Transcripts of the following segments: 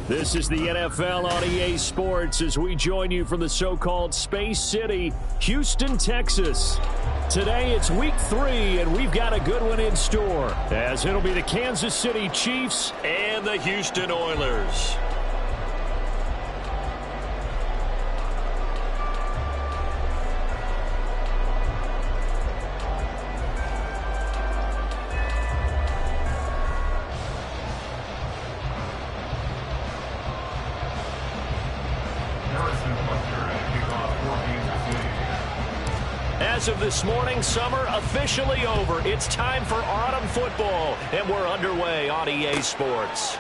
This is the NFL on EA Sports as we join you from the so-called Space City, Houston, Texas. Today it's week 3, and we've got a good one in store, as it'll be the Kansas City Chiefs and the Houston Oilers. As of this morning, summer officially over. It's time for autumn football, and we're underway on EA Sports.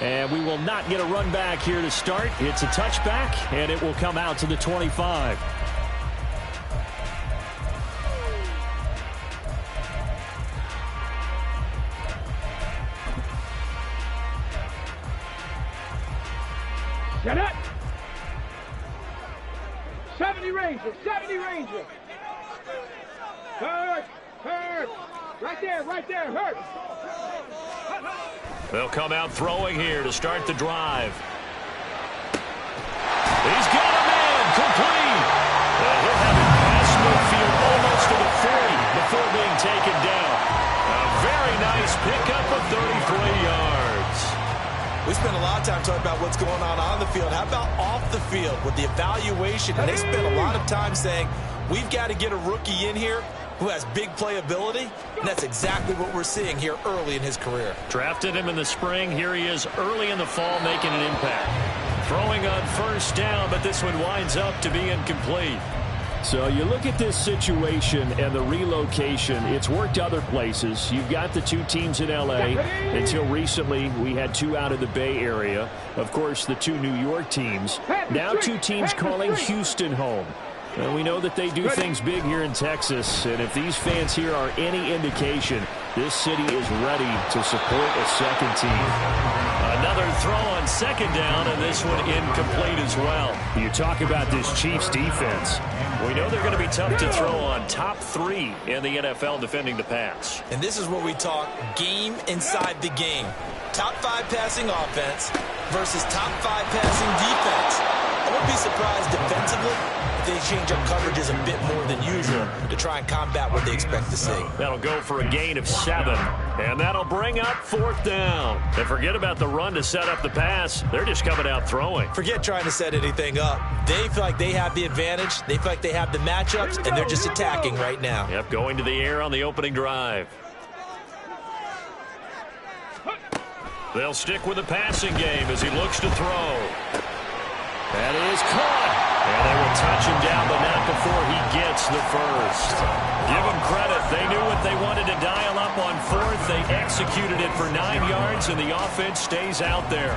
And we will not get a run back here to start. It's a touchback, and it will come out to the 25. Get it! 70 Rangers, 70 Rangers. Hurt, hurt. Right there, hurt. They'll come out throwing here to start the drive. He's got a man, complete. He'll have it past midfield almost to the 40 before being taken down. A very nice pickup of 33 yards. We spent a lot of time talking about what's going on the field. How about off the field with the evaluation? And they spent a lot of time saying, we've got to get a rookie in here who has big playability, and that's exactly what we're seeing here early in his career. Drafted him in the spring. Here he is early in the fall making an impact. Throwing on first down, but this one winds up to be incomplete. So you look at this situation and the relocation. It's worked other places. You've got the two teams in L.A. Until recently, we had two out of the Bay Area. Of course, the two New York teams. Now two teams calling Houston home. And we know that they do things big here in Texas. And if these fans here are any indication, this city is ready to support a second team. Another throw on second down, and this one incomplete as well. You talk about this Chiefs defense. We know they're going to be tough to throw on. Top 3 in the NFL defending the pass. And this is where we talk game inside the game. Top 5 passing offense versus top 5 passing defense. I wouldn't be surprised defensively if they change up coverages a bit more than usual to try and combat what they expect to see. That'll go for a gain of 7, and that'll bring up 4th down. And forget about the run to set up the pass. They're just coming out throwing. Forget trying to set anything up. They feel like they have the advantage. They feel like they have the matchups, and they're just attacking right now. Yep, going to the air on the opening drive. They'll stick with the passing game as he looks to throw. That is caught. And they will touch him down, but not before he gets the first. Give them credit. They knew what they wanted to dial up on 4th. They executed it for 9 yards, and the offense stays out there.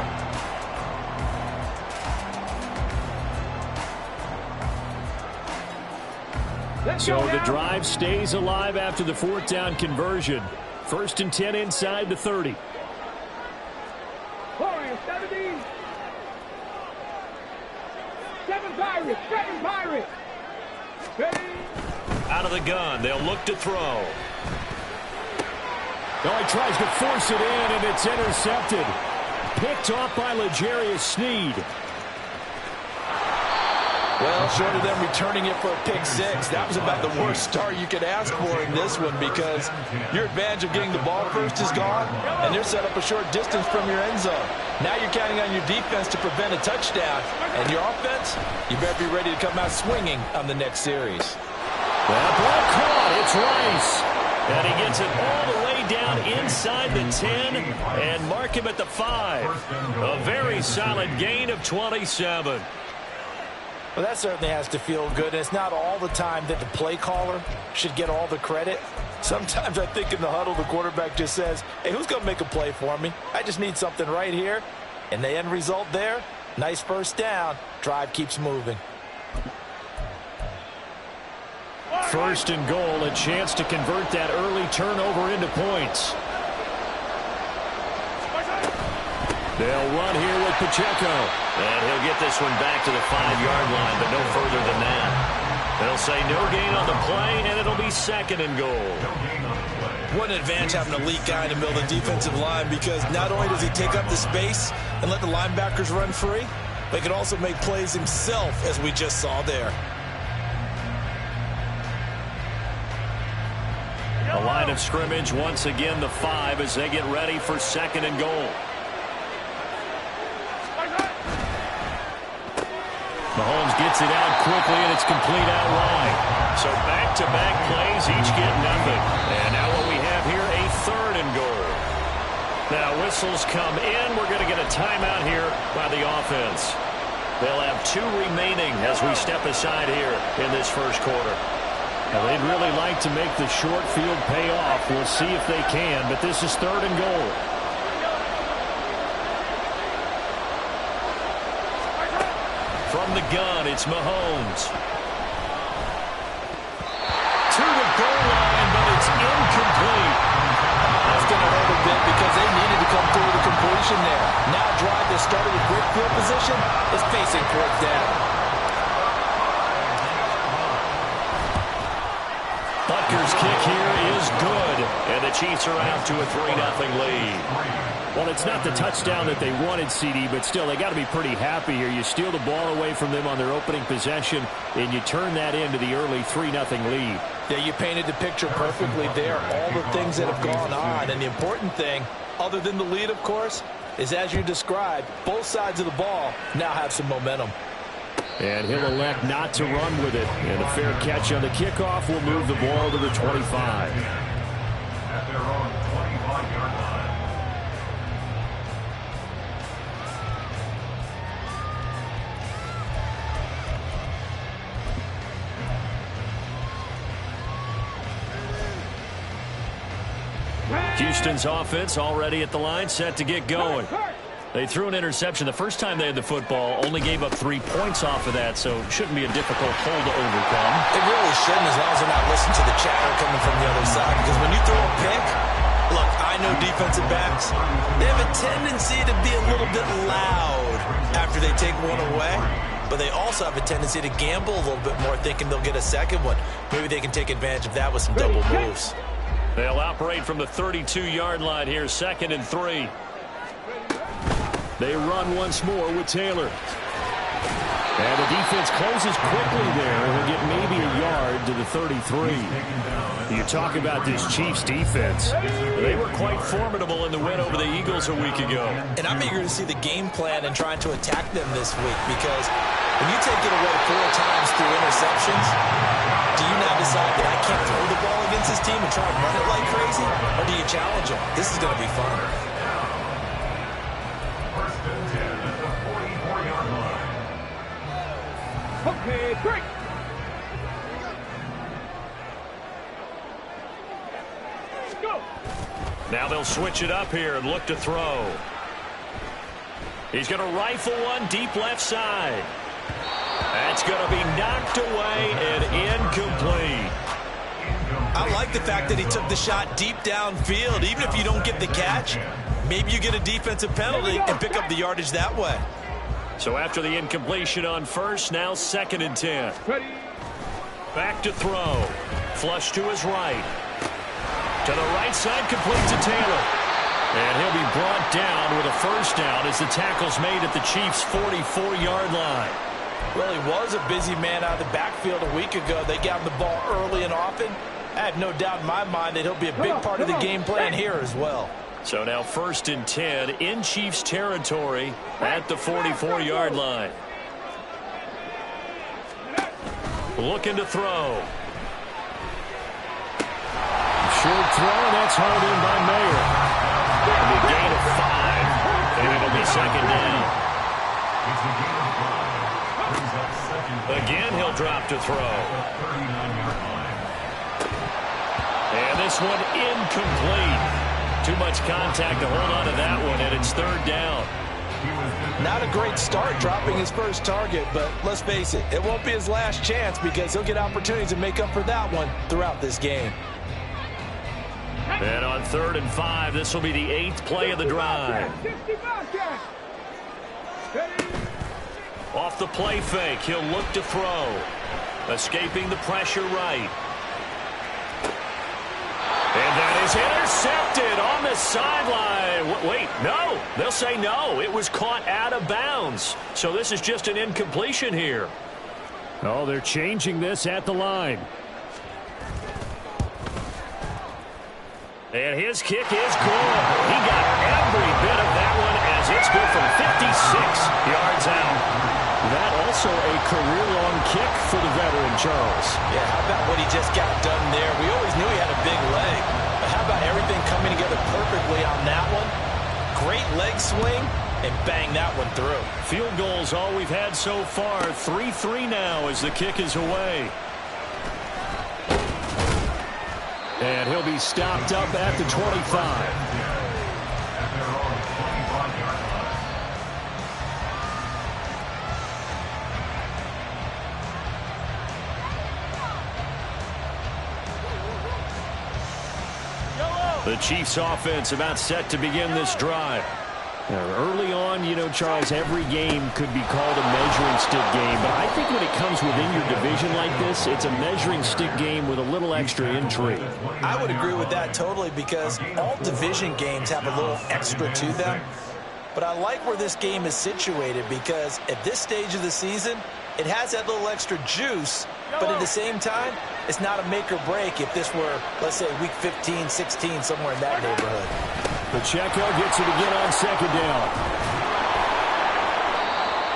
So the drive stays alive after the 4th down conversion. 1st and 10 inside the 30. 17. 7 Pirates, 7 Pirates. Out of the gun, they'll look to throw. Oh, he tries to force it in, and it's intercepted. Picked off by L'Jarius Sneed. Well, short of them returning it for a pick 6, that was about the worst start you could ask for in this one, because your advantage of getting the ball first is gone, and they're set up a short distance from your end zone. Now you're counting on your defense to prevent a touchdown, and your offense, you better be ready to come out swinging on the next series. That ball caught. It's Rice. And he gets it all the way down inside the 10 and mark him at the 5. A very solid gain of 27. Well, that certainly has to feel good. It's not all the time that the play caller should get all the credit. Sometimes I think in the huddle, the quarterback just says, hey, who's going to make a play for me? I just need something right here. And the end result there, nice first down. Drive keeps moving. 1st and goal, a chance to convert that early turnover into points. They'll run here with Pacheco. And he'll get this one back to the 5-yard line, but no further than that. They'll say no gain on the play, and it'll be 2nd and goal. What an advantage having an elite guy in the middle of the defensive line, because not only does he take up the space and let the linebackers run free, but he can also make plays himself, as we just saw there. A line of scrimmage, once again the 5 as they get ready for 2nd and goal. Mahomes gets it out quickly, and it's complete out wide. So back-to-back plays, each get nothing. And now what we have here, a 3rd and goal. Now whistles come in. We're going to get a timeout here by the offense. They'll have 2 remaining as we step aside here in this first quarter. Now they'd really like to make the short field pay off. We'll see if they can, but this is 3rd and goal. From the gun, it's Mahomes. To the goal line, but it's incomplete. That's going to hurt a bit because they needed to come through the completion there. Now a drive that started with great field position is facing 4th down. Butker's kick here is good, and the Chiefs are out to a 3-0 lead. Well, it's not the touchdown that they wanted, CD, but still, they got to be pretty happy here. You steal the ball away from them on their opening possession, and you turn that into the early 3-0 lead. Yeah, you painted the picture perfectly there. All the things that have gone on, and the important thing, other than the lead, of course, is as you described, both sides of the ball now have some momentum. And he'll elect not to run with it. And a fair catch on the kickoff will move the ball to the 25. At their own 25-yard line. Houston's offense already at the line, set to get going. They threw an interception the first time they had the football, only gave up 3 points off of that, so it shouldn't be a difficult hole to overcome. It really shouldn't, as long as they're not listening to the chatter coming from the other side, because when you throw a pick, look, I know defensive backs, they have a tendency to be a little bit loud after they take one away, but they also have a tendency to gamble a little bit more, thinking they'll get a second one. Maybe they can take advantage of that with some double moves. They'll operate from the 32-yard line here, 2nd and 3. They run once more with Taylor. And the defense closes quickly there, and they'll get maybe a yard to the 33. You talk about this Chiefs defense. They were quite formidable in the win over the Eagles a week ago. And I'm eager to see the game plan and trying to attack them this week, because when you take it away 4 times through interceptions, do you now decide that I can't throw the ball against this team and try and run it like crazy? Or do you challenge them? This is going to be fun. First and 10 at the 44-yard line. Okay, break. Go. Now they'll switch it up here and look to throw. He's going to rifle one deep left side. That's going to be knocked away and incomplete. I like the fact that he took the shot deep downfield. Even if you don't get the catch, maybe you get a defensive penalty and pick up the yardage that way. So after the incompletion on first, now 2nd and 10. Back to throw. Flush to his right. To the right side, complete to Taylor. And he'll be brought down with a first down as the tackle's made at the Chiefs' 44-yard line. Well, he was a busy man out of the backfield a week ago. They got him the ball early and often. I have no doubt in my mind that he'll be a big part of the game plan here as well. So now 1st and 10 in Chiefs territory at the 44-yard line. Looking to throw. Short throw, that's hauled in by Mayer. And a gain of 5, and it'll be 2nd down. Again, he'll drop to throw. And this one incomplete. Too much contact to hold on to that one, and it's 3rd down. Not a great start dropping his first target, but let's face it, it won't be his last chance because he'll get opportunities to make up for that one throughout this game. And on 3rd and 5, this will be the 8th play of the drive. Off the play fake, he'll look to throw. Escaping the pressure right. And that is intercepted on the sideline. Wait, no. They'll say no. It was caught out of bounds. So this is just an incompletion here. Oh, they're changing this at the line. And his kick is good. He got every bit of that one as it's good from 56 yards out. That also a career-long kick for the veteran, Charles. Yeah, how about what he just got done there? We always knew he had a big leg. But how about everything coming together perfectly on that one? Great leg swing, and bang that one through. Field goals all we've had so far. 3-3 now as the kick is away. And he'll be stopped up at the 25. The Chiefs offense about set to begin this drive. Early on, you know, Charles, every game could be called a measuring stick game. But I think when it comes within your division like this, it's a measuring stick game with a little extra intrigue. I would agree with that totally because all division games have a little extra to them. But I like where this game is situated because at this stage of the season, it has that little extra juice. But at the same time, it's not a make or break if this were, let's say, week 15, 16, somewhere in that neighborhood. Pacheco gets it again on 2nd down.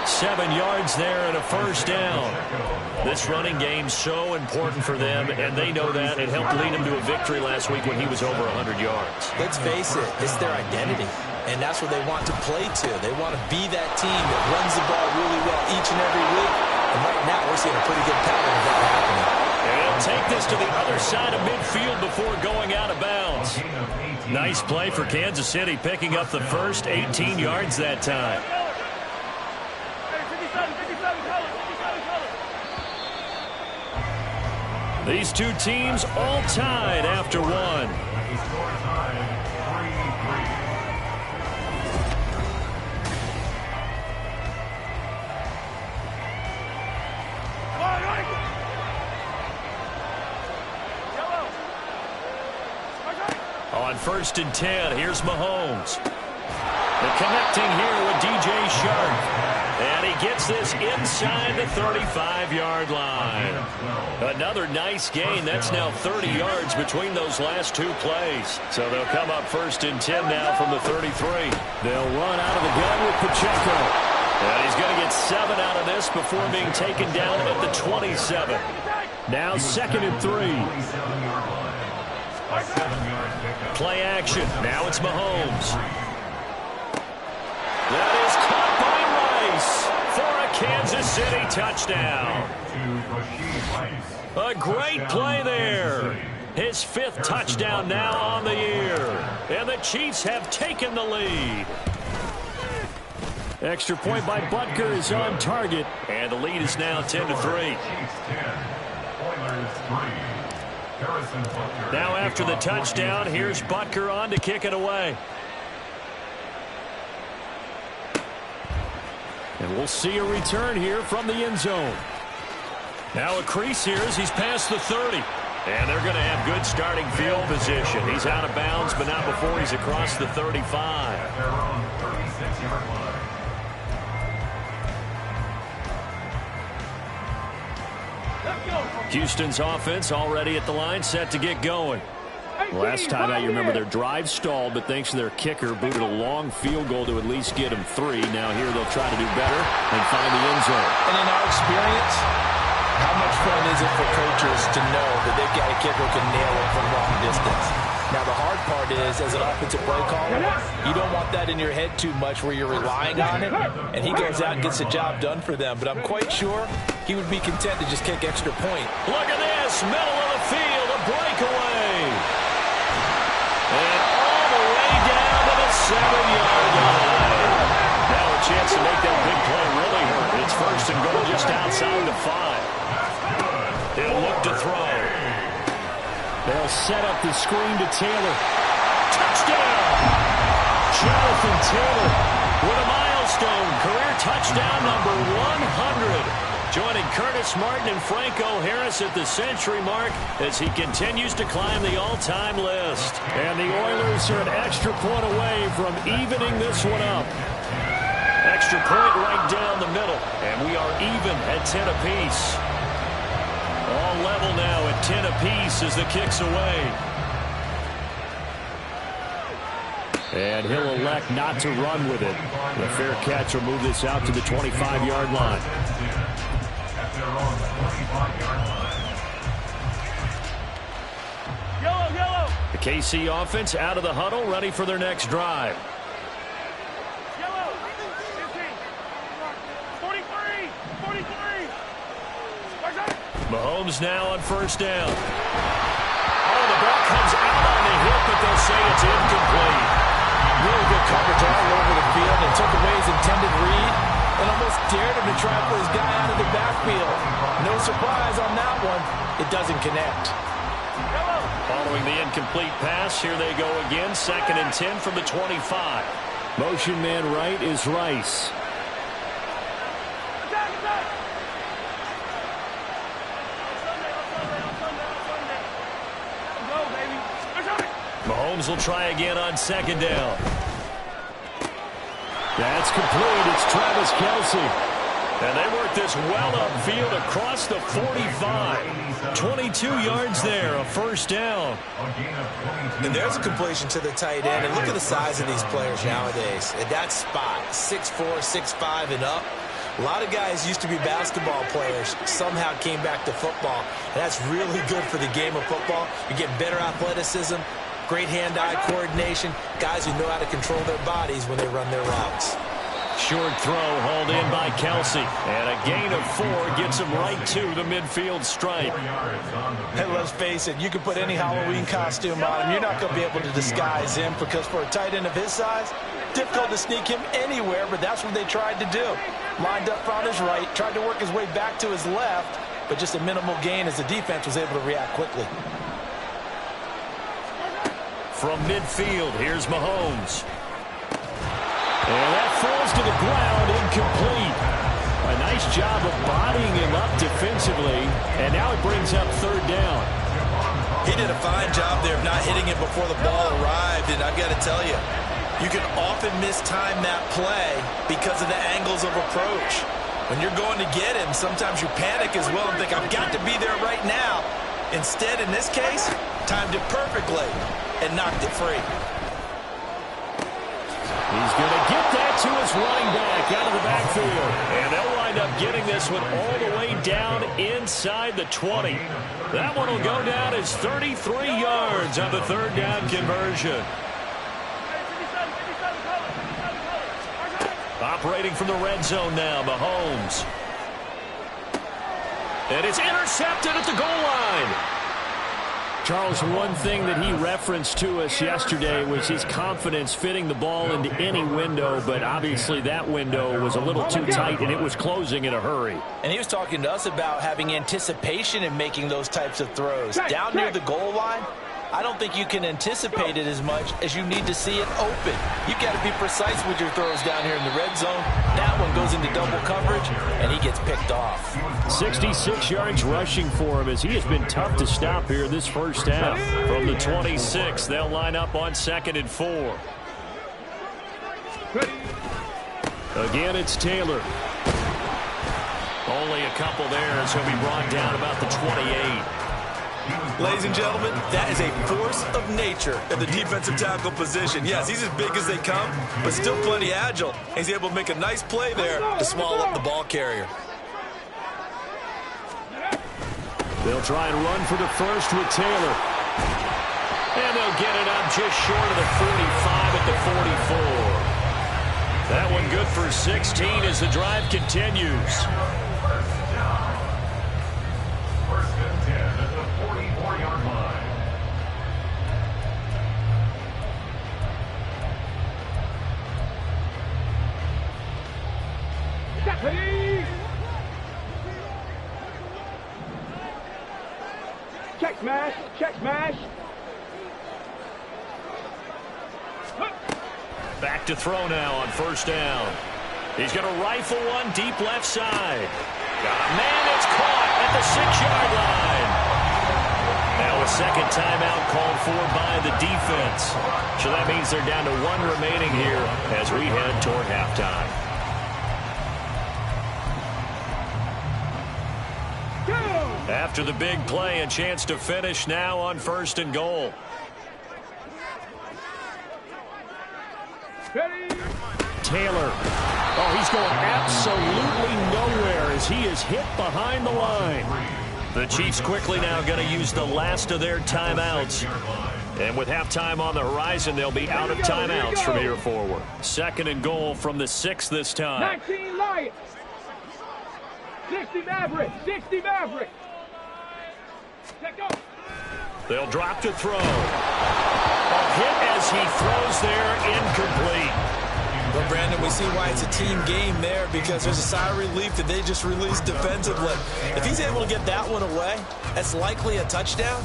7 yards there and a first down. This running game so important for them, and they know that. It helped lead them to a victory last week when he was over 100 yards. Let's face it, it's their identity, and that's what they want to play to. They want to be that team that runs the ball really well each and every week, and right now we're seeing a pretty good pattern of that happening. And he'll take this to the other side of midfield before going out of bounds. Nice play for Kansas City, picking up the first 18 yards that time. These two teams all tied after one. On 1st and 10, here's Mahomes. They're connecting here with DJ Shark. And he gets this inside the 35-yard line. Another nice gain. That's now 30 yards between those last two plays. So they'll come up 1st and 10 now from the 33. They'll run out of the gun with Pacheco. And he's going to get 7 out of this before being taken down at the 27. Now 2nd and 3. Play action. Now it's Mahomes. That is caught by Rice for a Kansas City touchdown. A great play there. His 5th touchdown now on the year. And the Chiefs have taken the lead. Extra point by Butker is on target. And the lead is now 10-3. Now after the touchdown, here's Butker on to kick it away. And we'll see a return here from the end zone. Now a crease here as he's past the 30. And they're going to have good starting field position. He's out of bounds, but not before he's across the 35. They're on 36-yard line. Houston's offense already at the line, set to get going. Last time out, you remember their drive stalled, but thanks to their kicker, booted a long field goal to at least get them 3. Now here they'll try to do better and find the end zone. And in our experience, how much fun is it for coaches to know that they've got a kicker who can nail it from long distance? Now, the hard part is, as an offensive play caller, you don't want that in your head too much where you're relying on it, and he goes out and gets the job done for them. But I'm quite sure he would be content to just kick extra point. Look at this, middle of the field, a breakaway. And all the way down to the 7-yard line. Now a chance to make that big play really hurt. It's 1st and goal just outside the 5. He'll look to throw. They'll set up the screen to Taylor. Touchdown! Jonathan Taylor with a milestone. Career touchdown number 100. Joining Curtis Martin and Franco Harris at the century mark as he continues to climb the all-time list. And the Oilers are an extra point away from evening this one up. Extra point right down the middle. And we are even at 10 apiece. All level now at 10 apiece as the kick's away. And he'll elect not to run with it. The fair catch will move this out to the 25-yard line. The KC offense out of the huddle, ready for their next drive. Mahomes now on first down. Oh, the ball comes out on the hit, but they'll say it's incomplete. Really good coverage all over the field and took away his intended read and almost dared him to try and put his guy out of the backfield. No surprise on that one. It doesn't connect. Following the incomplete pass, here they go again. 2nd and 10 from the 25. Motion man right is Rice. Mahomes will try again on 2nd down. That's complete. It's Travis Kelce. And they work this well upfield across the 45. 22 yards there, a first down. And there's a completion to the tight end. And look at the size of these players nowadays. At that spot, 6'4", 6'5", and up. A lot of guys used to be basketball players, somehow came back to football. And that's really good for the game of football. You get better athleticism, great hand-eye coordination, guys who know how to control their bodies when they run their routes. Short throw hauled in by Kelce. And a gain of 4 gets him right to the midfield stripe. Hey, let's face it, you can put any Halloween costume on him. You're not going to be able to disguise him because for a tight end of his size, difficult to sneak him anywhere, but that's what they tried to do. Lined up on his right, tried to work his way back to his left, but just a minimal gain as the defense was able to react quickly. From midfield, here's Mahomes. And that falls to the ground, incomplete. A nice job of bodying him up defensively, and now it brings up 3rd down. He did a fine job there of not hitting it before the ball arrived, and I've got to tell you, you can often mistime that play because of the angles of approach. When you're going to get him, sometimes you panic as well and think, I've got to be there right now. Instead, in this case, timed it perfectly and knocked it free. He's going to get that to his running back out of the backfield. And they'll wind up getting this one all the way down inside the 20. That one will go down as 33 yards on the 3rd down conversion. Operating from the red zone now, Mahomes. And it's intercepted at the goal line. Charles, one thing that he referenced to us yesterday was his confidence fitting the ball into any window, but obviously that window was a little too tight, and it was closing in a hurry. And he was talking to us about having anticipation in making those types of throws. Down near the goal line, I don't think you can anticipate it as much as you need to see it open. You've got to be precise with your throws down here in the red zone. That one goes into double coverage, and he gets picked off. 66 yards rushing for him as he has been tough to stop here this first half. From the 26, they'll line up on 2nd and 4. Again, it's Taylor. Only a couple there as he'll be brought down about the 28. Ladies and gentlemen, that is a force of nature in the defensive tackle position. Yes, he's as big as they come, but still plenty agile. He's able to make a nice play there to swallow up the ball carrier. They'll try and run for the first with Taylor. And they'll get it up just short of the 45 at the 44. That one good for 16 as the drive continues. smash, check smash. Back to throw now on first down. He's going to rifle one deep left side. Man, it's caught at the 6-yard line. Now a second timeout called for by the defense. So that means they're down to 1 remaining here as we head toward halftime. After the big play, a chance to finish now on first and goal. Taylor. Oh, he's going absolutely nowhere as he is hit behind the line. The Chiefs quickly now going to use the last of their timeouts. And with halftime on the horizon, they'll be out of timeouts from here forward. Second and goal from the 6 this time. 19 Lions. 60 Mavericks. 60 Mavericks. They'll drop to throw. A hit as he throws there, incomplete. Well, Brandon, we see why it's a team game there, because there's a sigh of relief that they just released defensively. If he's able to get that one away, that's likely a touchdown.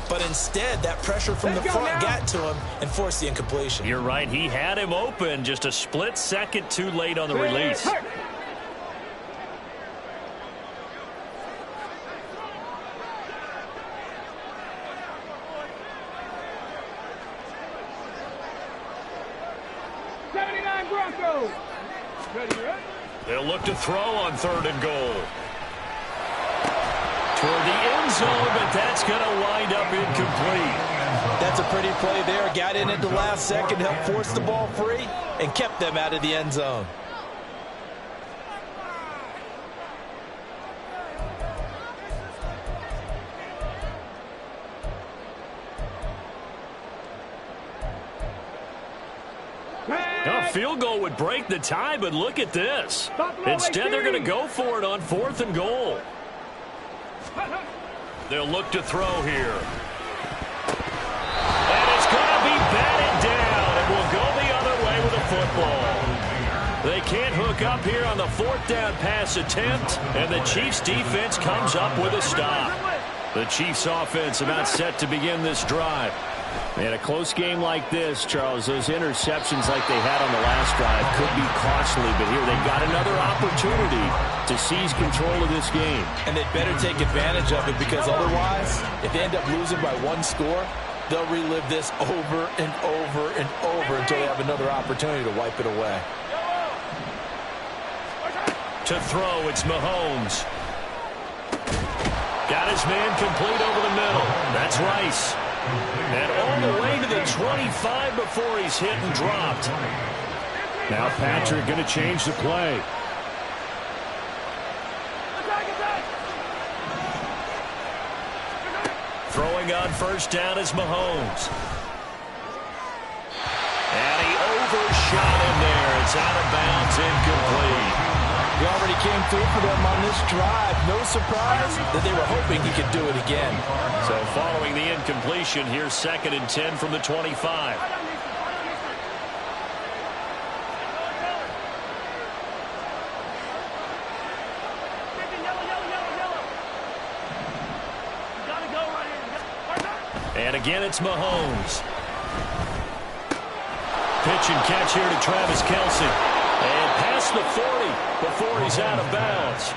But instead, that pressure from the front got to him and forced the incompletion. You're right. He had him open, just a split second too late on the release. They'll look to throw on third and goal. Toward the end zone, but that's going to wind up incomplete. That's a pretty play there. Got in at the last second, helped force the ball free, and kept them out of the end zone. A field goal would break the tie, but look at this. Instead, they're going to go for it on fourth and goal. They'll look to throw here. And it's going to be batted down, and will go the other way with a football. They can't hook up here on the fourth down pass attempt, and the Chiefs defense comes up with a stop. The Chiefs offense about set to begin this drive. In a close game like this, Charles, those interceptions like they had on the last drive could be costly, but here they've got another opportunity to seize control of this game. And they'd better take advantage of it, because otherwise, if they end up losing by 1 score, they'll relive this over and over and over until they have another opportunity to wipe it away. To throw, it's Mahomes. Got his man complete over the middle. That's Rice. And all the way to the 25 before he's hit and dropped. Now Patrick going to change the play. Throwing on first down is Mahomes. And he overshot him there. It's out of bounds, incomplete. He already came through for them on this drive. No surprise that they were hoping he could do it again. So following the incompletion, here's 2nd and 10 from the 25. And again, it's Mahomes. Pitch and catch here to Travis Kelce. And past the 40 before he's out of bounds.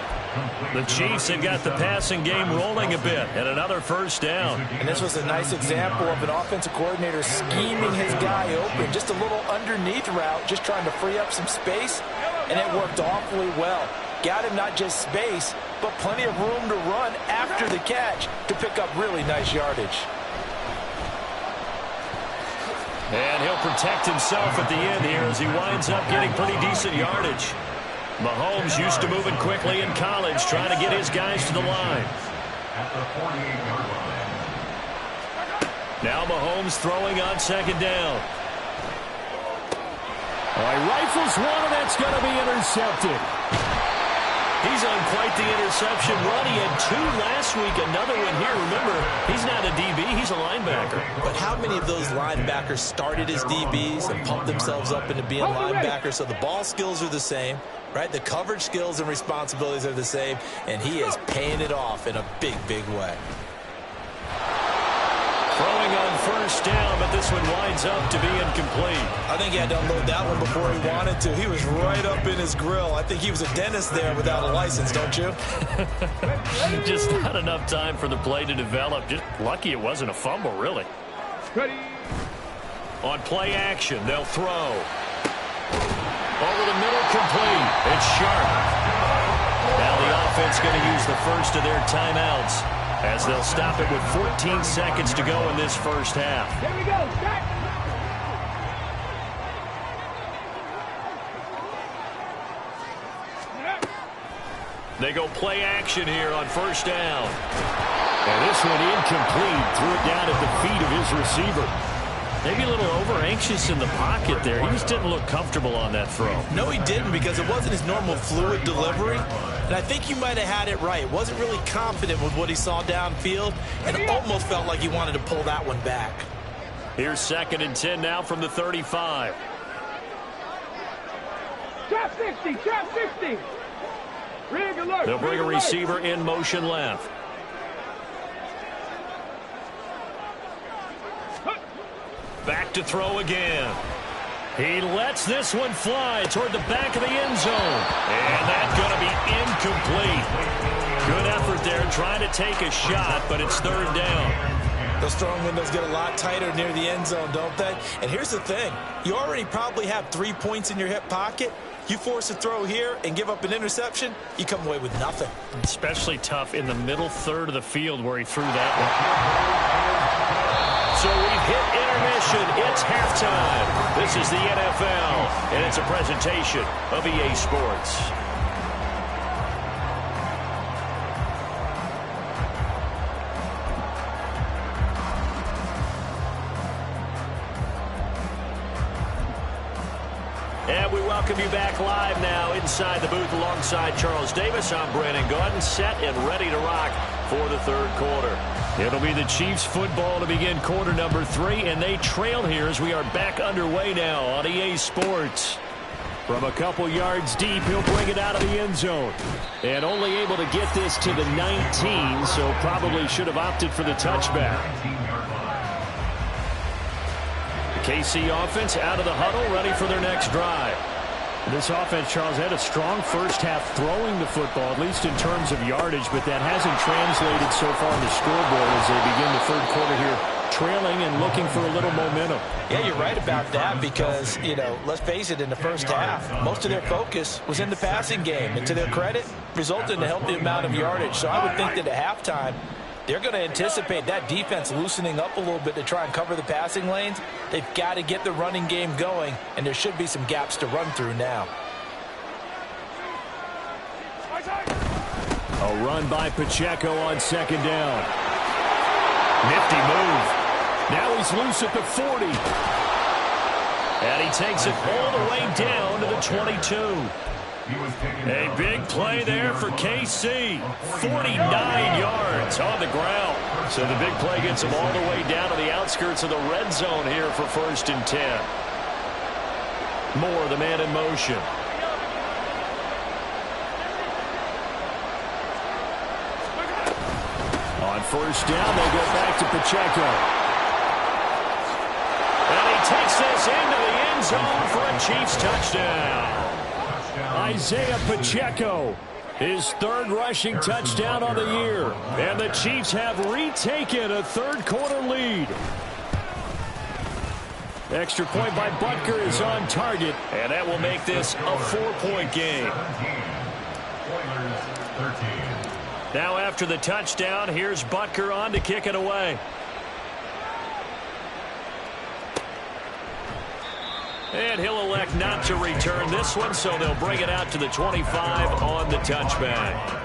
The Chiefs have got the passing game rolling a bit, and another first down. And this was a nice example of an offensive coordinator scheming his guy open. Just a little underneath route, just trying to free up some space, and it worked awfully well. Got him not just space, but plenty of room to run after the catch to pick up really nice yardage. And he'll protect himself at the end here as he winds up getting pretty decent yardage. Mahomes used to moving quickly in college, trying to get his guys to the line. At the 48-yard line. Now Mahomes throwing on second down. He rifles one, and that's going to be intercepted. He's on quite the interception run. He had 2 last week, another one here. Remember, he's not a DB, he's a linebacker. But how many of those linebackers started as DBs and pumped themselves up into being linebackers? So the ball skills are the same, right? The coverage skills and responsibilities are the same, and he is paying it off in a big, big way. Throwing on first down, but this one winds up to be incomplete. I think he had to unload that one before he wanted to. He was right up in his grill. I think he was a dentist there without a license, don't you? Just not enough time for the play to develop. Just lucky it wasn't a fumble, really. Ready. On play action, they'll throw. Over the middle, complete. It's Sharp. Now the offense going to use the first of their timeouts as they'll stop it with 14 seconds to go in this first half. Here we go. Set. They go play action here on first down. And this one incomplete. Threw it down at the feet of his receiver. Maybe a little over-anxious in the pocket there. He just didn't look comfortable on that throw. No, he didn't, because it wasn't his normal fluid delivery. And I think you might have had it right. Wasn't really confident with what he saw downfield, and almost felt like he wanted to pull that one back. Here's 2nd and 10 now from the 35. Trap 60. Trap 60. Rig alert. They'll bring rig a alert. receiver in motion left. Back to throw again. He lets this one fly toward the back of the end zone. And that's going to be incomplete. Good effort there trying to take a shot, but it's 3rd down. Those throwing windows get a lot tighter near the end zone, don't they? And here's the thing. You already probably have 3 points in your hip pocket. You force a throw here and give up an interception, you come away with nothing. Especially tough in the middle third of the field where he threw that one. So we've hit intermission. It's halftime. This is the NFL, and it's a presentation of EA Sports. And we welcome you back live now inside the booth alongside Charles Davis. I'm Brandon Gordon, set and ready to rock for the 3rd quarter. It'll be the Chiefs football to begin quarter number 3, and they trail here as we are back underway now on EA Sports. From a couple yards deep, he'll bring it out of the end zone. And only able to get this to the 19, so probably should have opted for the touchback. The KC offense out of the huddle, ready for their next drive. This offense, Charles, had a strong first half throwing the football, at least in terms of yardage, but that hasn't translated so far on the scoreboard as they begin the 3rd quarter here, trailing and looking for a little momentum. Yeah, you're right about that because, let's face it, in the first half, most of their focus was in the passing game. And to their credit, resulted in a healthy amount of yardage. So I would think that at halftime, they're going to anticipate that defense loosening up a little bit to try and cover the passing lanes. They've got to get the running game going, and there should be some gaps to run through now. A run by Pacheco on 2nd down. Nifty move. Now he's loose at the 40. And he takes it all the way down to the 22. A big play there for KC. 49 yards on the ground. So the big play gets him all the way down to the outskirts of the red zone here for 1st and 10. Moore, the man in motion. On 1st down, they go back to Pacheco. And he takes this into the end zone for a Chiefs touchdown. Isaiah Pacheco, his 3rd rushing touchdown on the year. And the Chiefs have retaken a 3rd quarter lead. Extra point by Butker is on target, and that will make this a 4-point game. Now after the touchdown, here's Butker on to kick it away. And he'll elect not to return this one, so they'll bring it out to the 25 on the touchback.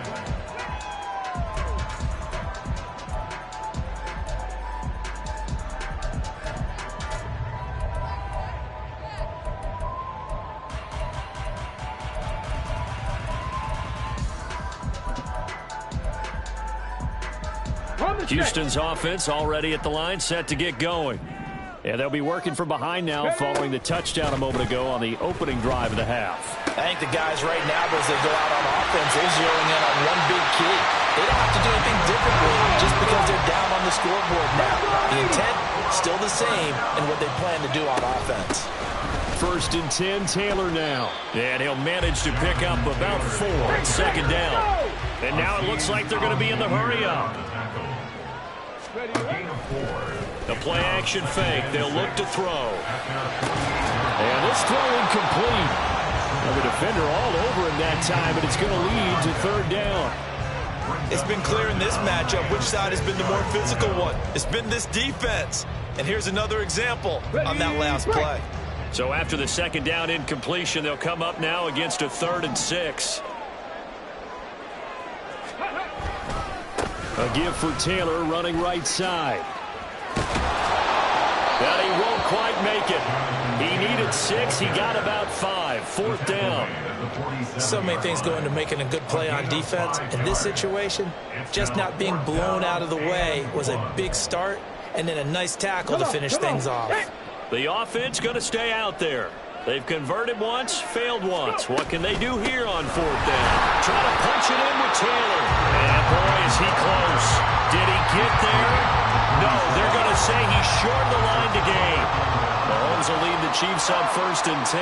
Houston's offense already at the line, set to get going. And they'll be working from behind now following the touchdown a moment ago on the opening drive of the half. I think the guys right now, as they go out on offense, they're zeroing in on one big key. They don't have to do anything differently just because they're down on the scoreboard now. The intent, still the same in what they plan to do on offense. 1st and 10, Taylor now. And he'll manage to pick up about 4 on 2nd down. And now it looks like they're going to be in the hurry-up. The play-action fake. They'll look to throw. And this throw incomplete. Now the defender all over him that time, but it's going to lead to 3rd down. It's been clear in this matchup which side has been the more physical one. It's been this defense. And here's another example on that last play. So after the 2nd down incompletion, they'll come up now against a 3rd and 6. A give for Taylor running right side. But he won't quite make it. He needed 6. He got about 5. 4th down. So many things go into making a good play on defense. In this situation, just not being blown out of the way was a big start, and then a nice tackle to finish things off. The offense going to stay out there. They've converted once, failed once. What can they do here on 4th down? Try to punch it in with Taylor. And boy, is he close. Did he get there? No, they're going to say he's short of the line to gain. Mahomes will lead the Chiefs on 1st and 10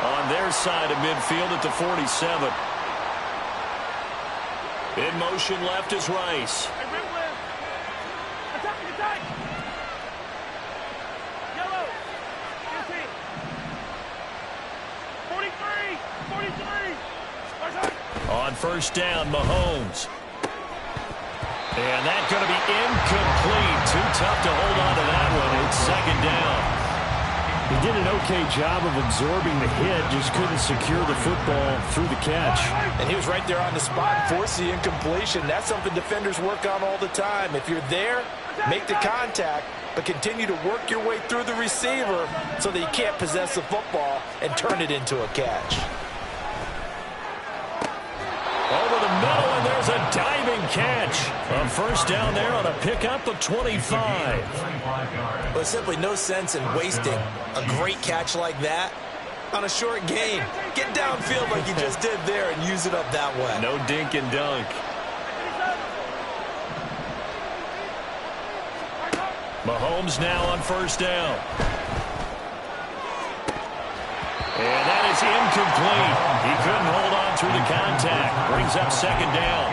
on their side of midfield at the 47. In motion left is Rice. On 1st down, Mahomes. And that's going to be incomplete. Too tough to hold on to that one. It's 2nd down. He did an okay job of absorbing the hit, just couldn't secure the football through the catch. And he was right there on the spot and forced the incompletion. That's something defenders work on all the time. If you're there, make the contact, but continue to work your way through the receiver so that you can't possess the football and turn it into a catch. Over the middle, and there's a diving catch. A 1st down there on a pickup of 25. There's simply no sense in wasting a great catch like that on a short gain. Get downfield like you just did there and use it up that way. No dink and dunk. Mahomes now on 1st down. And that is incomplete. He couldn't hold on through the contact. Brings up 2nd down.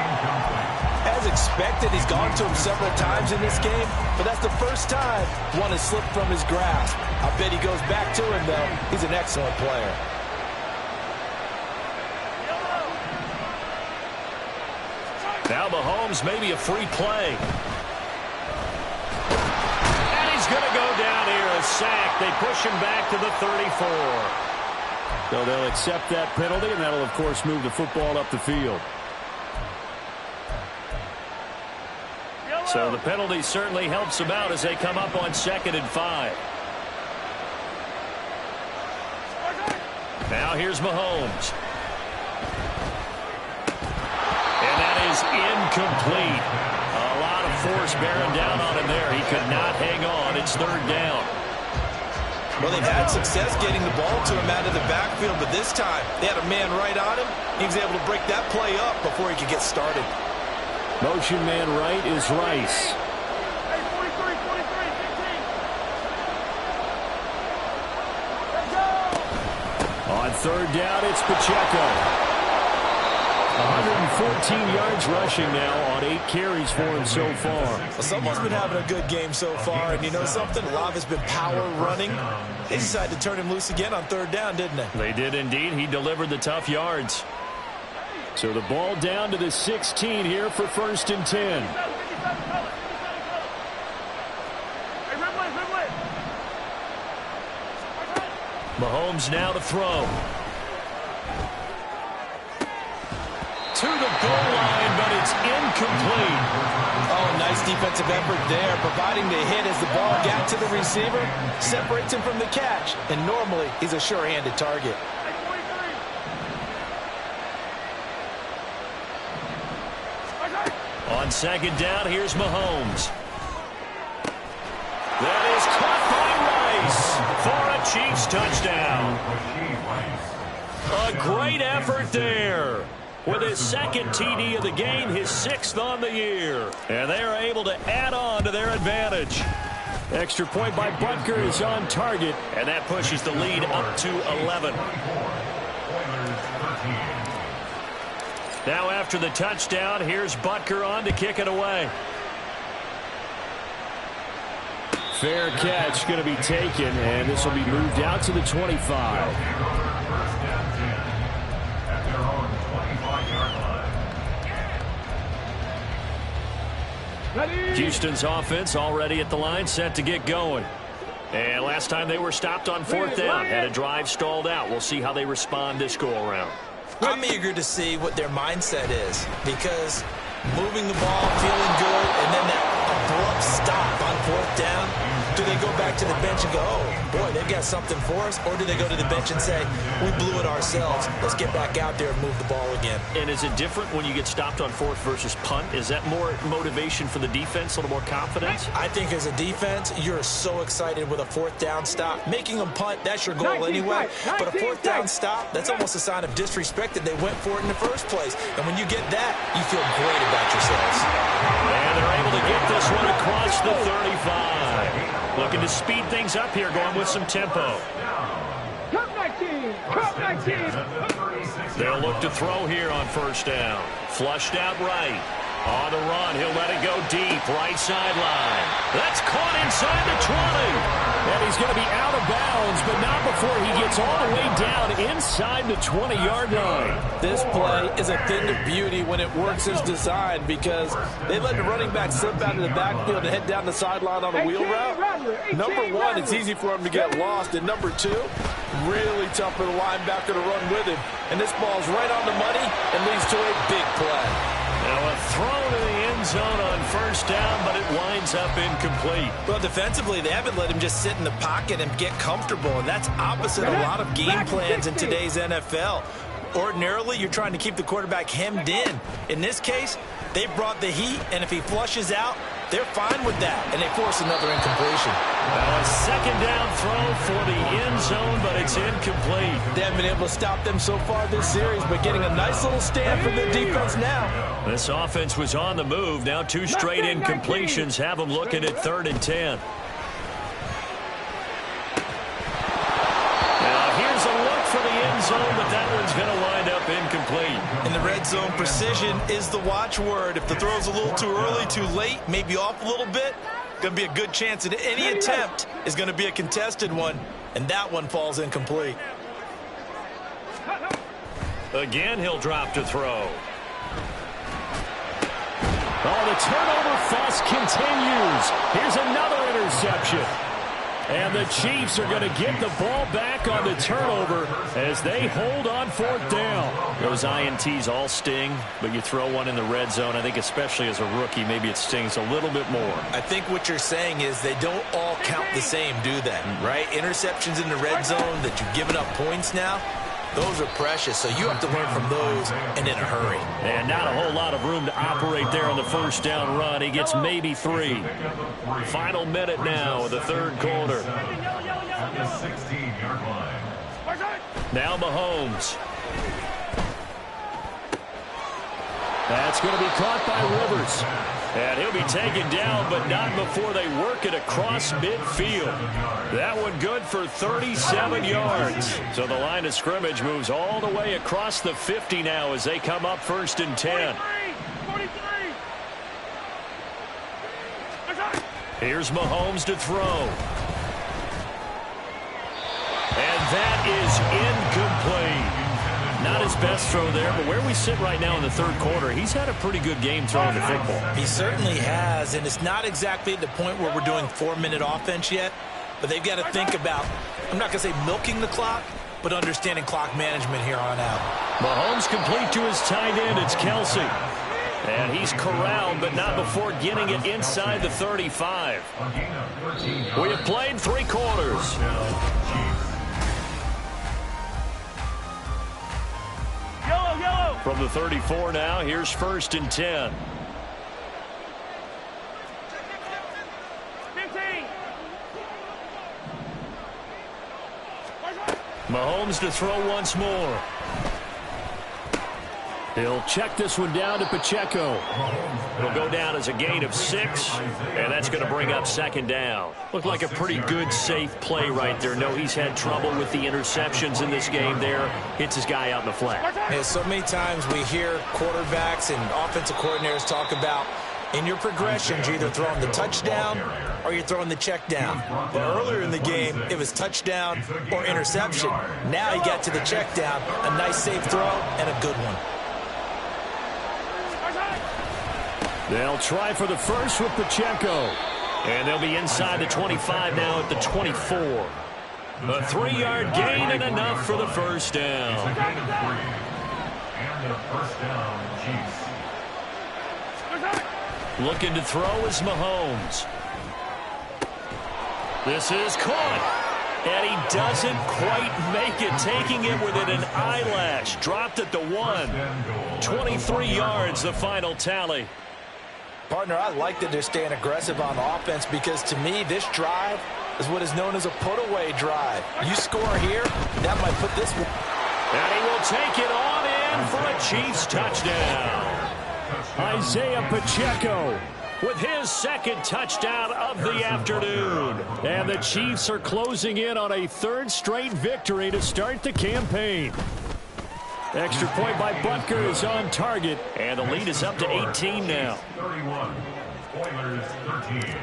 As expected, he's gone to him several times in this game, but that's the first time one has slipped from his grasp. I bet he goes back to him, though. He's an excellent player. Now Mahomes, maybe a free play. And he's going to go down here, a sack. They push him back to the 34. So they'll accept that penalty, and that'll, of course, move the football up the field. So the penalty certainly helps them out as they come up on 2nd and 5. Now here's Mahomes. And that is incomplete. A lot of force bearing down on him there. He could not hang on. It's 3rd down. Well, they've had success getting the ball to him out of the backfield, but this time they had a man right on him. He was able to break that play up before he could get started. Motion man right is Rice. On 3rd down, it's Pacheco. 114 yards rushing now on 8 carries for him so far. Well, someone's been having a good game so far, and you know something? A lot of it's been power running. They decided to turn him loose again on 3rd down, didn't they? They did indeed. He delivered the tough yards. So the ball down to the 16 here for 1st and 10. Mahomes now to throw. To the goal line, but it's incomplete. Oh, nice defensive effort there, providing the hit as the ball got to the receiver, separates him from the catch, and normally he's a sure-handed target. On 2nd down, here's Mahomes. That is caught by Chiefs touchdown. A great effort there. With his second TD of the game, his 6th on the year. And they are able to add on to their advantage. Extra point by Butker is on target, and that pushes the lead up to 11. Now after the touchdown, here's Butker on to kick it away. Fair catch going to be taken, and this will be moved out to the 25. Houston's offense already at the line, set to get going. And last time they were stopped on 4th down, had a drive stalled out. We'll see how they respond this go-around. I'm eager to see what their mindset is, because moving the ball, feeling good, and then that abrupt stop on 4th down, do they go back to the bench and go, oh, boy, they've got something for us? Or do they go to the bench and say, we blew it ourselves, let's get back out there and move the ball again? And is it different when you get stopped on 4th versus punt? Is that more motivation for the defense, a little more confidence? I think as a defense, you're so excited with a 4th down stop. Making them punt, that's your goal anyway. But a 4th down stop, that's almost a sign of disrespect that they went for it in the first place. And when you get that, you feel great about yourselves. And they're able to get this one across the 35. Looking to speed things up here, going with some tempo. Cup 19! Cup 19! They'll look to throw here on 1st down. Flushed out right. On the run, he'll let it go deep, right sideline. That's caught inside the 20. And he's going to be out of bounds, but not before he gets all the way down inside the 20-yard line. This play is a thing of beauty when it works as designed, because they let the running back slip out of the backfield and head down the sideline on a wheel route. Number one, it's easy for him to get lost. And number two, really tough for the linebacker to run with him. And this ball's right on the money and leads to a big play. Now a throw to the end zone on 1st down, but it winds up incomplete. Well, defensively, they haven't let him just sit in the pocket and get comfortable, and that's opposite a lot of game plans in today's NFL. Ordinarily, you're trying to keep the quarterback hemmed in. In this case, they brought the heat, and if he flushes out, they're fine with that, and they force another incompletion. Now a 2nd down throw for the end zone, but it's incomplete. They haven't been able to stop them so far this series, but getting a nice little stand from their defense now. This offense was on the move. Now 2 straight incompletions have them looking at 3rd and 10. Now here's a look for the end zone, but that one's going to wind up incomplete. In the red zone, precision is the watchword. If the throw's a little too early, too late, maybe off a little bit, going to be a good chance that any attempt is going to be a contested one, and that one falls incomplete. Again, he'll drop to throw. Oh, the turnover fuss continues. Here's another interception. And the Chiefs are going to get the ball back on the turnover as they hold on 4th down. Those INTs all sting, but you throw one in the red zone, I think especially as a rookie, maybe it stings a little bit more. I think what you're saying is they don't all count the same, do they? Right? Interceptions in the red zone that you've given up points now, those are precious, so you have to learn from those and in a hurry. And not a whole lot of room to operate there on the 1st down run. He gets maybe 3. Final minute now of the 3rd quarter. Now Mahomes. That's going to be caught by Rivers. And he'll be taken down, but not before they work it across midfield. That one good for 37 yards. So the line of scrimmage moves all the way across the 50 now as they come up 1st and 10. 43. Here's Mahomes to throw. And that is incomplete. Not his best throw there, but where we sit right now in the 3rd quarter, he's had a pretty good game throwing the football. He certainly has, and it's not exactly at the point where we're doing 4-minute offense yet, but they've got to think about, I'm not going to say milking the clock, but understanding clock management here on out. Mahomes complete to his tight end. It's Kelsey. And he's corralled, but not before getting it inside the 35. We have played 3 quarters. Yellow. From the 34 now, here's 1st and 10. 15. Mahomes to throw once more. He'll check this one down to Pacheco. It'll go down as a gain of 6, and that's going to bring up second down. Looked like a pretty good, safe play right there. No, he's had trouble with the interceptions in this game there. Hits his guy out in the flat. Yeah, so many times we hear quarterbacks and offensive coordinators talk about in your progressions, you're either throwing the touchdown or you're throwing the check down. But earlier in the game, it was touchdown or interception. Now he got to the check down, a nice safe throw and a good one. They'll try for the first with Pacheco. And they'll be inside the 25 now at the 24. A 3-yard gain and enough for the first down. And the first down, Chiefs. Looking to throw is Mahomes. This is caught. And he doesn't quite make it, taking it within an eyelash. Dropped at the 1. 23 yards, the final tally. Partner, I like that they're staying aggressive on offense because, to me, this drive is what is known as a put-away drive. You score here, that might put this one. And he will take it on in for a Chiefs touchdown. Isaiah Pacheco with his second touchdown of the afternoon. And the Chiefs are closing in on a 3rd straight victory to start the campaign. Extra point by Butker is on target, and the lead is up to 18 now. 31. Oilers 13.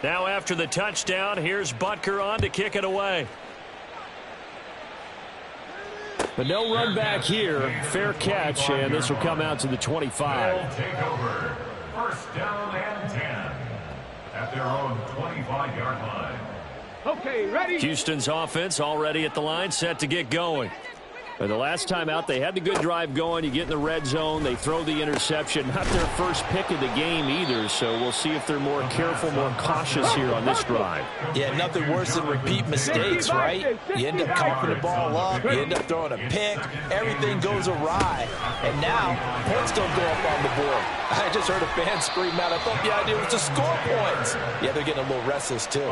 Now after the touchdown, here's Butker on to kick it away. But no run back here. Fair catch, and this will come out to the 25. They'll take over. First down and 10 at their own 25-yard line. Okay, ready? Houston's offense already at the line, set to get going. The last time out, they had the good drive going. You get in the red zone, they throw the interception. Not their first pick of the game either, so we'll see if they're more careful, more cautious here on this drive. Yeah, nothing worse than repeat mistakes, right? You end up coughing the ball up, you end up throwing a pick, everything goes awry, and now points don't go up on the board. I just heard a fan scream out, I thought the idea was to score points. Yeah, they're getting a little restless too.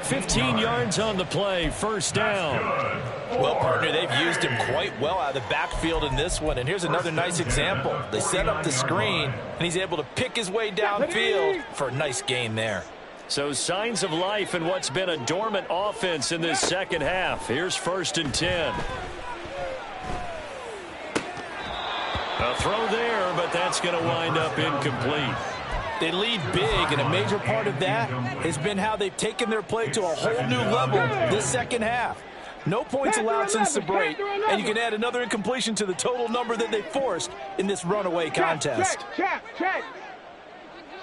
15 yards on the play, first down. Well, partner, they've used him quite well out of the backfield in this one. And here's another nice example. They set up the screen, and he's able to pick his way downfield for a nice gain there. So signs of life in what's been a dormant offense in this second half. Here's 1st and 10. A throw there, but that's going to wind up incomplete. They lead big, and a major part of that has been how they've taken their play to a whole new level this second half. No points allowed since the break, and you can add another incompletion to the total number that they forced in this runaway contest. Check.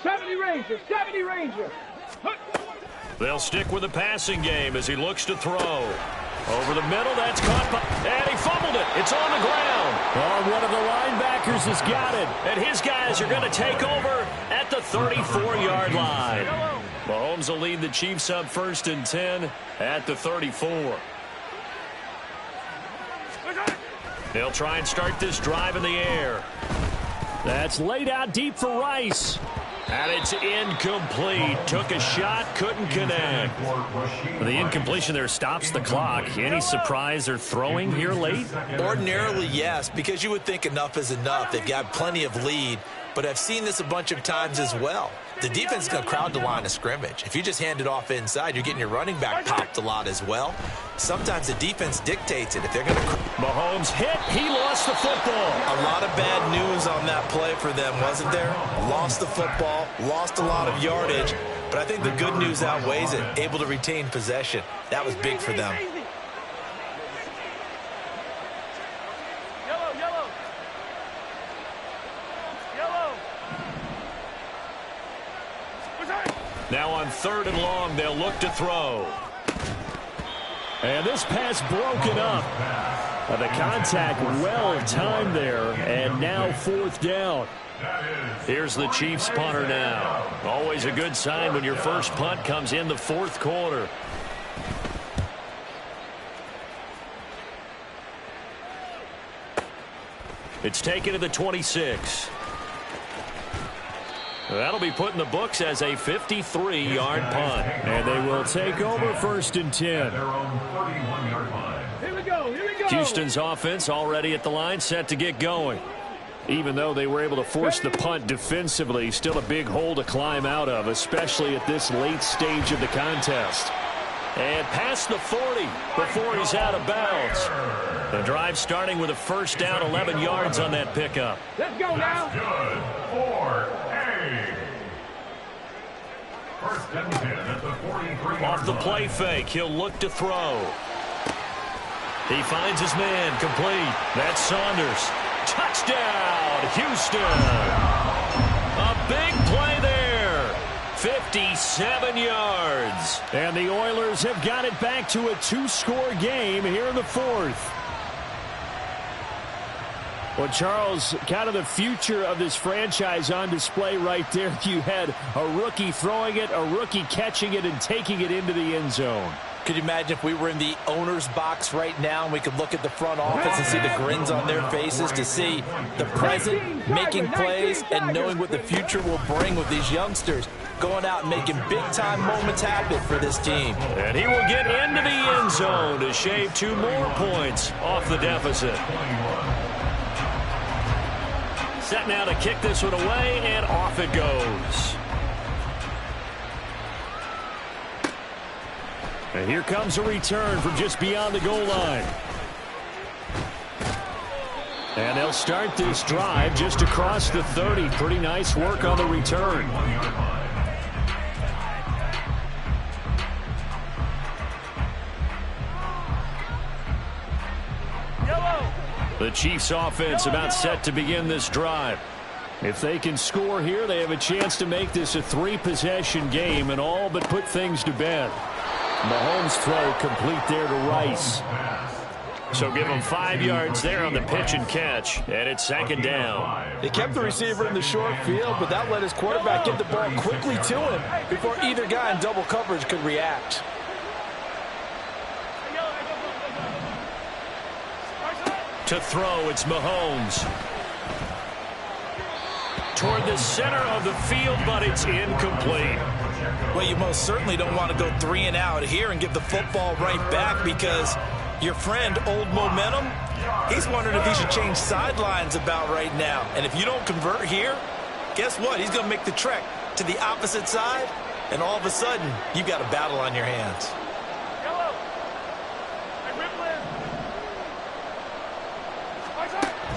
70 Ranger, 70 Ranger. They'll stick with the passing game as he looks to throw. Over the middle, that's caught by, and he fumbled it. It's on the ground. Oh, one of the linebackers has got it, and his guys are going to take over at the 34-yard line. Mahomes will lead the Chiefs up 1st and 10 at the 34. They'll try and start this drive in the air. That's laid out deep for Rice. And it's incomplete. Took a shot, couldn't connect. The incompletion there stops the clock. Any surprise they're throwing here late? Ordinarily, yes, because you would think enough is enough. They've got plenty of lead, but I've seen this a bunch of times as well. The defense is going to crowd the line of scrimmage. If you just hand it off inside, you're getting your running back popped a lot as well. Sometimes the defense dictates it. If they're going to... Mahomes hit. He lost the football. A lot of bad news on that play for them, wasn't there? Lost the football, lost a lot of yardage, but I think the good news outweighs it. Able to retain possession. That was big for them. Now on 3rd and long, they'll look to throw. And this pass broken up. The contact well timed there, and now 4th down. Here's the Chiefs punter now. Always a good sign when your first punt comes in the 4th quarter. It's taken to the 26. That'll be put in the books as a 53-yard punt. And they will take over 1st and 10. Their own 31-yard line. Houston's offense already at the line, set to get going. Even though they were able to force the punt defensively, still a big hole to climb out of, especially at this late stage of the contest. And past the 40 before he's out of bounds. The drive starting with a first down, 11 yards on that pickup. Let's go now. Good for A. First and 10 at the 43. Off the play fake, he'll look to throw. He finds his man, complete. That's Saunders. Touchdown, Houston. A big play there. 57 yards. And the Oilers have got it back to a 2-score game here in the fourth. Well, Charles, kind of the future of this franchise on display right there. You had a rookie throwing it, a rookie catching it, and taking it into the end zone. Could you imagine if we were in the owner's box right now and we could look at the front office and see the grins on their faces, to see the present making plays and knowing what the future will bring with these youngsters going out and making big-time moments happen for this team. And he will get into the end zone to shave 2 more points off the deficit. Set now to kick this one away, and off it goes. And here comes a return from just beyond the goal line. And they'll start this drive just across the 30. Pretty nice work on the return. The Chiefs offense about set to begin this drive. If they can score here, they have a chance to make this a 3-possession game and all but put things to bed. Mahomes' throw complete there to Rice. So give him 5 yards there on the pitch and catch, and it's second down. They kept the receiver in the short field, but that let his quarterback get the ball quickly to him before either guy in double coverage could react. To throw, it's Mahomes. Toward the center of the field, but it's incomplete. Well, you most certainly don't want to go 3 and out here and give the football right back, because your friend, Old Momentum, he's wondering if he should change sidelines about right now. And if you don't convert here, guess what? He's going to make the trek to the opposite side, and all of a sudden, you've got a battle on your hands.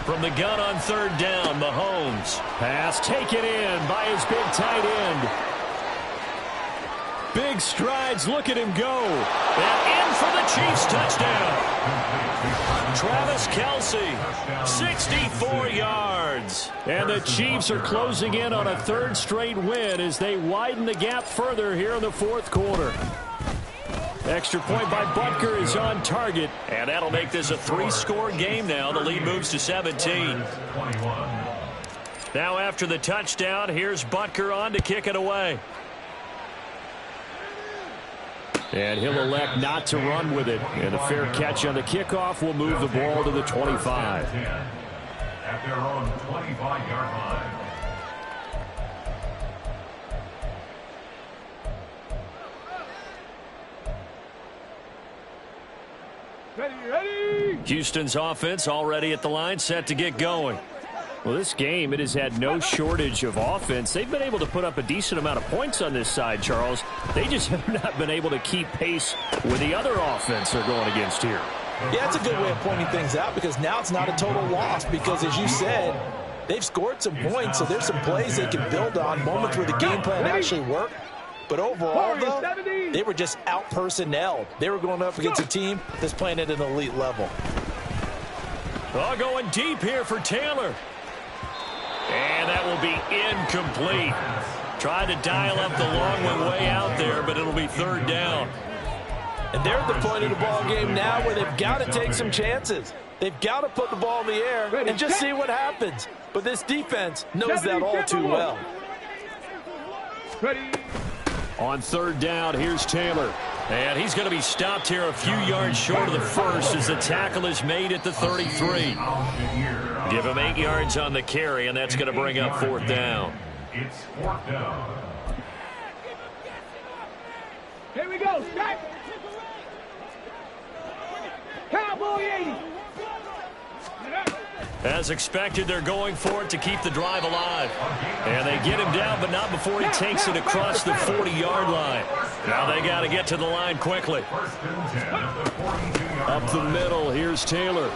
From the gun on third down, Mahomes. Pass taken in by his big tight end. Big strides, look at him go. And in for the Chiefs touchdown. Travis Kelce, 64 yards. And the Chiefs are closing in on a 3rd straight win as they widen the gap further here in the 4th quarter. Extra point by Butker is on target, and that'll make this a 3-score game now. The lead moves to 17. Now after the touchdown, here's Butker on to kick it away. And he'll elect not to run with it. And a fair catch on the kickoff will move the ball to the 25. At their own 25-yard line. Ready. Houston's offense already at the line, set to get going. Well, this game, it has had no shortage of offense. They've been able to put up a decent amount of points on this side, Charles. They just have not been able to keep pace with the other offense they're going against here. Yeah, it's a good way of pointing things out, because now it's not a total loss, because as you said, they've scored some points, so there's some plays they can build on, moments where the game plan actually worked. But overall, though, they were just out-personnelled. They were going up against a team that's playing at an elite level. Oh, going deep here for Taylor. And that will be incomplete. Tried to dial up the long one way out there, but it'll be 3rd down. And they're at the point of the ball game now where they've got to take some chances. They've got to put the ball in the air and just see what happens. But this defense knows that all too well. Ready. On 3rd down, here's Taylor. And he's going to be stopped here a few yards short of the first as the tackle is made at the 33. Give him 8 yards on the carry, and that's going to bring up 4th down. It's 4th down. Here we go, Scott. Cowboy 80. As expected, they're going for it to keep the drive alive. And they get him down, but not before he takes it across the 40-yard line. Now they got to get to the line quickly. Up the middle, here's Taylor.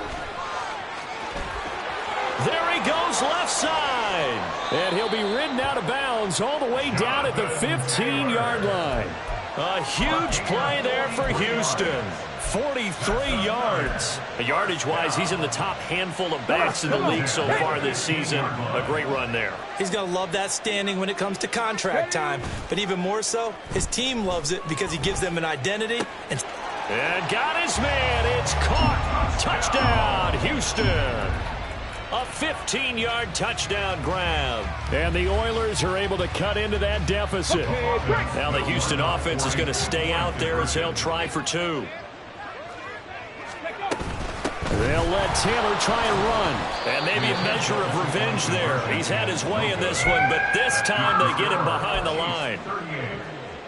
There he goes, left side. And he'll be ridden out of bounds all the way down at the 15-yard line. A huge play there for Houston. 43 yards. Yardage-wise, he's in the top handful of backs in the league so far this season. A great run there. He's going to love that standing when it comes to contract time. But even more so, his team loves it because he gives them an identity. And got his man. It's caught. Touchdown, Houston. A 15-yard touchdown grab. And the Oilers are able to cut into that deficit. Now the Houston offense is going to stay out there as they'll try for 2. They'll let Taylor try and run. And maybe a measure of revenge there. He's had his way in this one, but this time they get him behind the line. 38,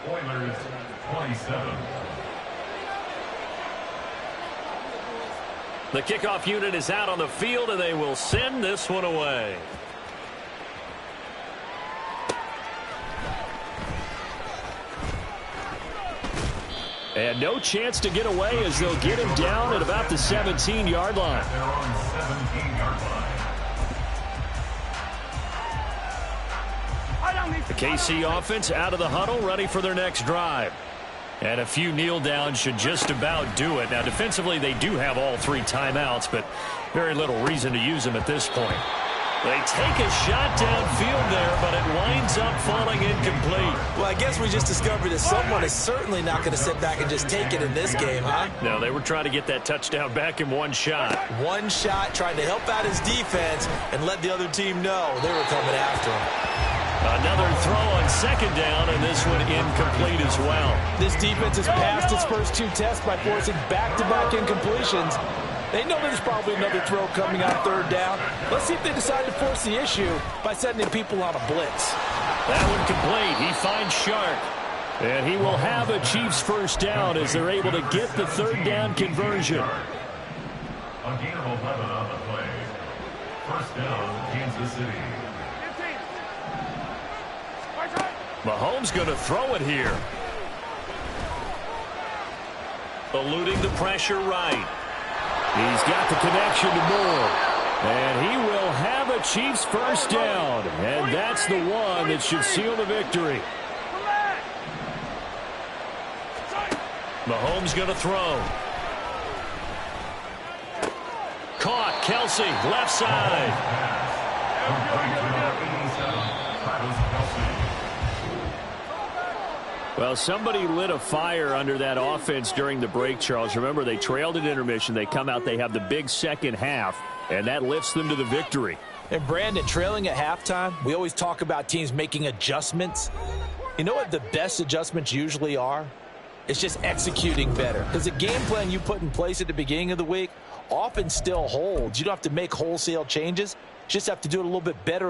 Oilers 27. The kickoff unit is out on the field, and they will send this one away. And no chance to get away as they'll get him down at about the 17-yard line. They're on 17-yard line. The KC offense out of the huddle, ready for their next drive. And a few kneel downs should just about do it. Now, defensively, they do have all 3 timeouts, but very little reason to use them at this point. They take a shot downfield there, but it winds up falling incomplete. well, I guess we just discovered that someone is certainly not going to sit back and just take it in this game, huh? No, they were trying to get that touchdown back in one shot. One shot, trying to help out his defense and let the other team know they were coming after him. Another throw on second down, and this one incomplete as well. This defense has passed its first 2 tests by forcing back-to-back incompletions. They know there's probably another throw coming on 3rd down. Let's see if they decide to force the issue by sending people on a blitz. That one complete. He finds Shark. And he will have a Chiefs first down as they're able to get the 3rd down conversion. A gain of 11 on the play. First down, Kansas City. Mahomes going to throw it here. Eluding the pressure right. He's got the connection to Moore. And he will have a Chiefs first down. And that's the one that should seal the victory. Mahomes going to throw. Caught. Kelsey, left side. Well, somebody lit a fire under that offense during the break, Charles. Remember, they trailed at intermission. They come out, they have the big second half, and that lifts them to the victory. And, Brandon, trailing at halftime, we always talk about teams making adjustments. You know what the best adjustments usually are? It's just executing better. Because the game plan you put in place at the beginning of the week often still holds. You don't have to make wholesale changes. You just have to do it a little bit better